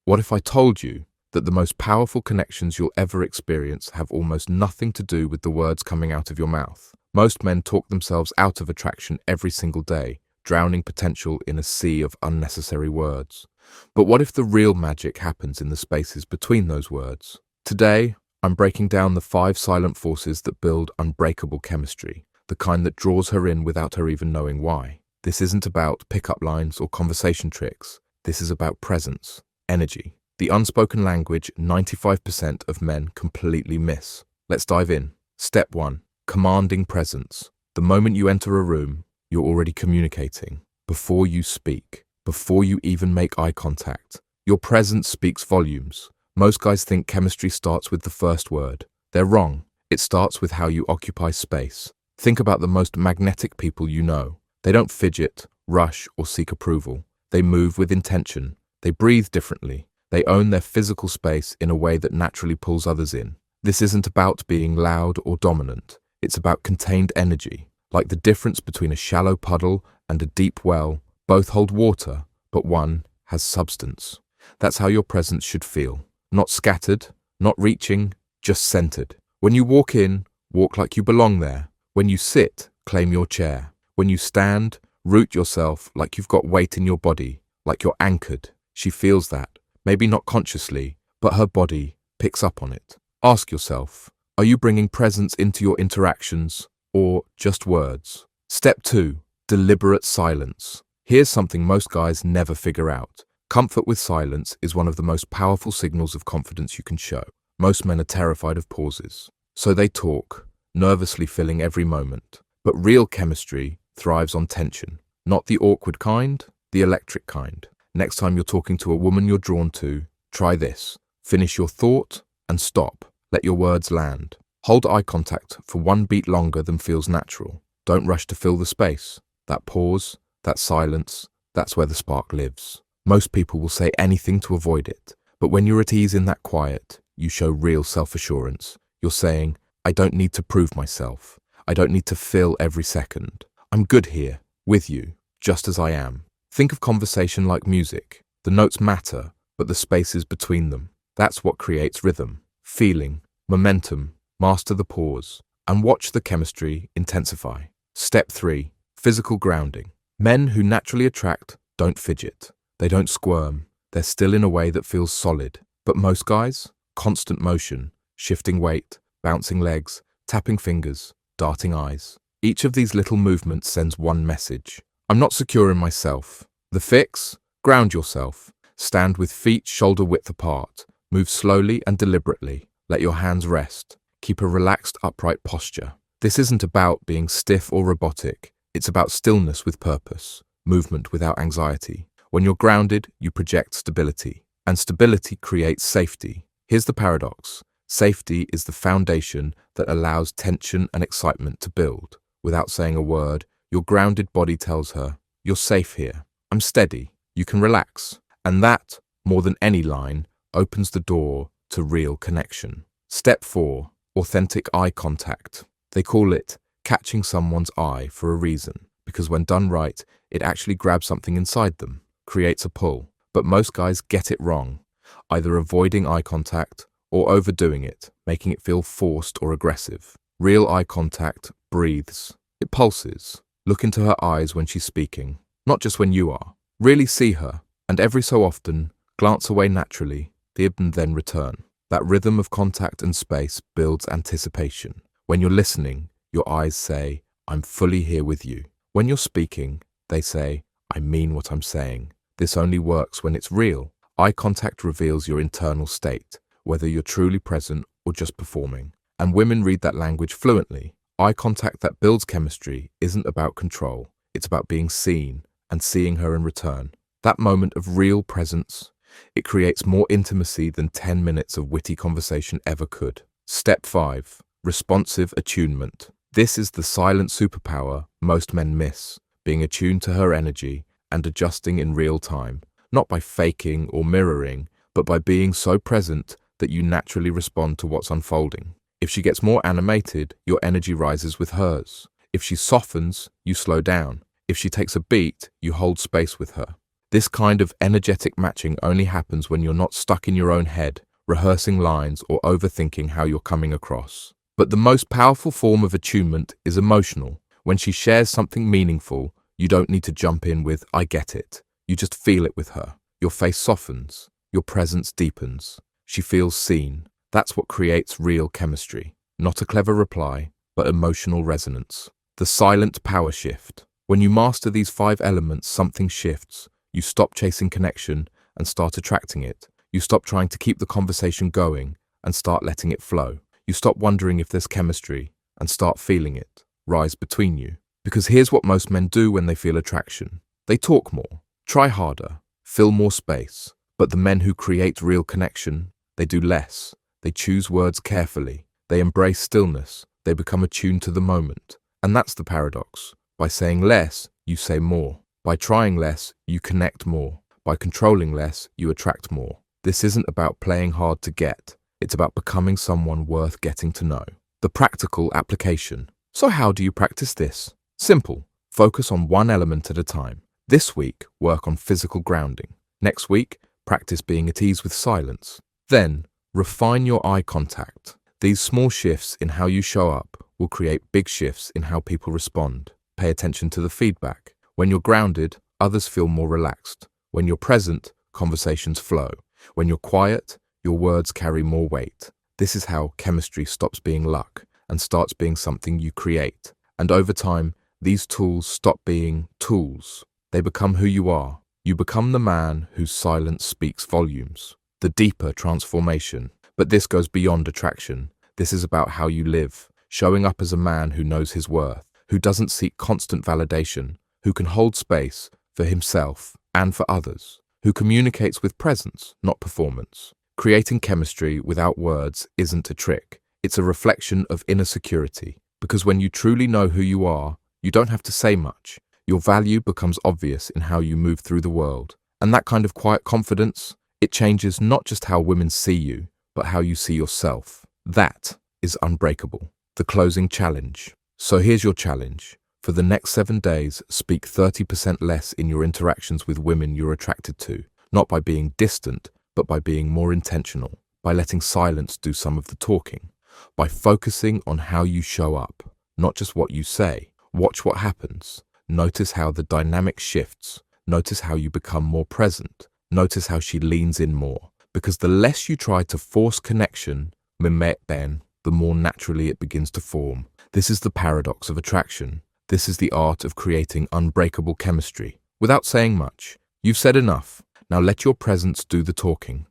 What if I told you that the most powerful connections you'll ever experience have almost nothing to do with the words coming out of your mouth? Most men talk themselves out of attraction every single day, drowning potential in a sea of unnecessary words. But what if the real magic happens in the spaces between those words? Today, I'm breaking down the 5 silent forces that build unbreakable chemistry, the kind that draws her in without her even knowing why. This isn't about pickup lines or conversation tricks. This is about presence, energy, the unspoken language 95% of men completely miss. Let's dive in. Step 1. Commanding presence. The moment you enter a room, you're already communicating. Before you speak, before you even make eye contact, your presence speaks volumes. Most guys think chemistry starts with the first word. They're wrong. It starts with how you occupy space. Think about the most magnetic people you know. They don't fidget, rush, or seek approval. They move with intention. They breathe differently. They own their physical space in a way that naturally pulls others in. This isn't about being loud or dominant. It's about contained energy. Like the difference between a shallow puddle and a deep well, both hold water, but one has substance. That's how your presence should feel. Not scattered, not reaching, just centered. When you walk in, walk like you belong there. When you sit, claim your chair. When you stand, root yourself like you've got weight in your body, like you're anchored. She feels that, maybe not consciously, but her body picks up on it. Ask yourself, are you bringing presence into your interactions or just words? Step 2, deliberate silence. Here's something most guys never figure out. Comfort with silence is one of the most powerful signals of confidence you can show. Most men are terrified of pauses, so they talk, nervously filling every moment. But real chemistry thrives on tension. Not the awkward kind, the electric kind. Next time you're talking to a woman you're drawn to, try this. Finish your thought and stop. Let your words land. Hold eye contact for 1 beat longer than feels natural. Don't rush to fill the space. That pause, that silence, that's where the spark lives. Most people will say anything to avoid it, but when you're at ease in that quiet, you show real self-assurance. You're saying, I don't need to prove myself. I don't need to fill every second. I'm good here, with you, just as I am. Think of conversation like music. The notes matter, but the spaces between them. That's what creates rhythm, feeling, momentum. Master the pause, and watch the chemistry intensify. Step 3, physical grounding. Men who naturally attract don't fidget. They don't squirm. They're still in a way that feels solid. But most guys, constant motion, shifting weight, bouncing legs, tapping fingers, darting eyes. Each of these little movements sends one message. I'm not secure in myself. The fix? Ground yourself. Stand with feet shoulder width apart. Move slowly and deliberately. Let your hands rest. Keep a relaxed, upright posture. This isn't about being stiff or robotic. It's about stillness with purpose, movement without anxiety. When you're grounded, you project stability, and stability creates safety. Here's the paradox. Safety is the foundation that allows tension and excitement to build. Without saying a word, your grounded body tells her, you're safe here. I'm steady. You can relax. And that, more than any line, opens the door to real connection. Step 4. Authentic eye contact. They call it catching someone's eye for a reason, because when done right, it actually grabs something inside them, creates a pull. But most guys get it wrong, either avoiding eye contact or overdoing it, making it feel forced or aggressive. Real eye contact breathes. It pulses. Look into her eyes when she's speaking, not just when you are. Really see her, and every so often, glance away naturally, and then return. That rhythm of contact and space builds anticipation. When you're listening, your eyes say, I'm fully here with you. When you're speaking, they say, I mean what I'm saying. This only works when it's real. Eye contact reveals your internal state, whether you're truly present or just performing. And women read that language fluently. Eye contact that builds chemistry isn't about control. It's about being seen and seeing her in return. That moment of real presence, it creates more intimacy than 10 minutes of witty conversation ever could. Step 5. Responsive attunement. This is the silent superpower most men miss, being attuned to her energy and adjusting in real time, not by faking or mirroring, but by being so present that you naturally respond to what's unfolding. If she gets more animated, your energy rises with hers. If she softens, you slow down. If she takes a beat, you hold space with her. This kind of energetic matching only happens when you're not stuck in your own head, rehearsing lines or overthinking how you're coming across. But the most powerful form of attunement is emotional. When she shares something meaningful, you don't need to jump in with, "I get it." You just feel it with her. Your face softens. Your presence deepens. She feels seen. That's what creates real chemistry. Not a clever reply, but emotional resonance. The silent power shift. When you master these 5 elements, something shifts. You stop chasing connection and start attracting it. You stop trying to keep the conversation going and start letting it flow. You stop wondering if there's chemistry and start feeling it rise between you. Because here's what most men do when they feel attraction. They talk more, try harder, fill more space. But the men who create real connection, they do less. They choose words carefully. They embrace stillness. They become attuned to the moment. And that's the paradox. By saying less, you say more. By trying less, you connect more. By controlling less, you attract more. This isn't about playing hard to get. It's about becoming someone worth getting to know. The practical application. So how do you practice this? Simple. Focus on one element at a time. This week, work on physical grounding. Next week, practice being at ease with silence. Then, refine your eye contact. These small shifts in how you show up will create big shifts in how people respond. Pay attention to the feedback. When you're grounded, others feel more relaxed. When you're present, conversations flow. When you're quiet, your words carry more weight. This is how chemistry stops being luck and starts being something you create. And over time, these tools stop being tools. They become who you are. You become the man whose silence speaks volumes. The deeper transformation. But this goes beyond attraction. This is about how you live, showing up as a man who knows his worth, who doesn't seek constant validation, who can hold space for himself and for others, who communicates with presence, not performance. Creating chemistry without words isn't a trick. It's a reflection of inner security. Because when you truly know who you are, you don't have to say much. Your value becomes obvious in how you move through the world. And that kind of quiet confidence, it changes not just how women see you, but how you see yourself. That is unbreakable. The closing challenge. So here's your challenge. For the next 7 days, speak 30% less in your interactions with women you're attracted to, not by being distant, but by being more intentional, by letting silence do some of the talking, by focusing on how you show up, not just what you say. Watch what happens. Notice how the dynamic shifts. Notice how you become more present. Notice how she leans in more. Because the less you try to force connection, the more naturally it begins to form. This is the paradox of attraction. This is the art of creating unbreakable chemistry. Without saying much, you've said enough. Now let your presence do the talking.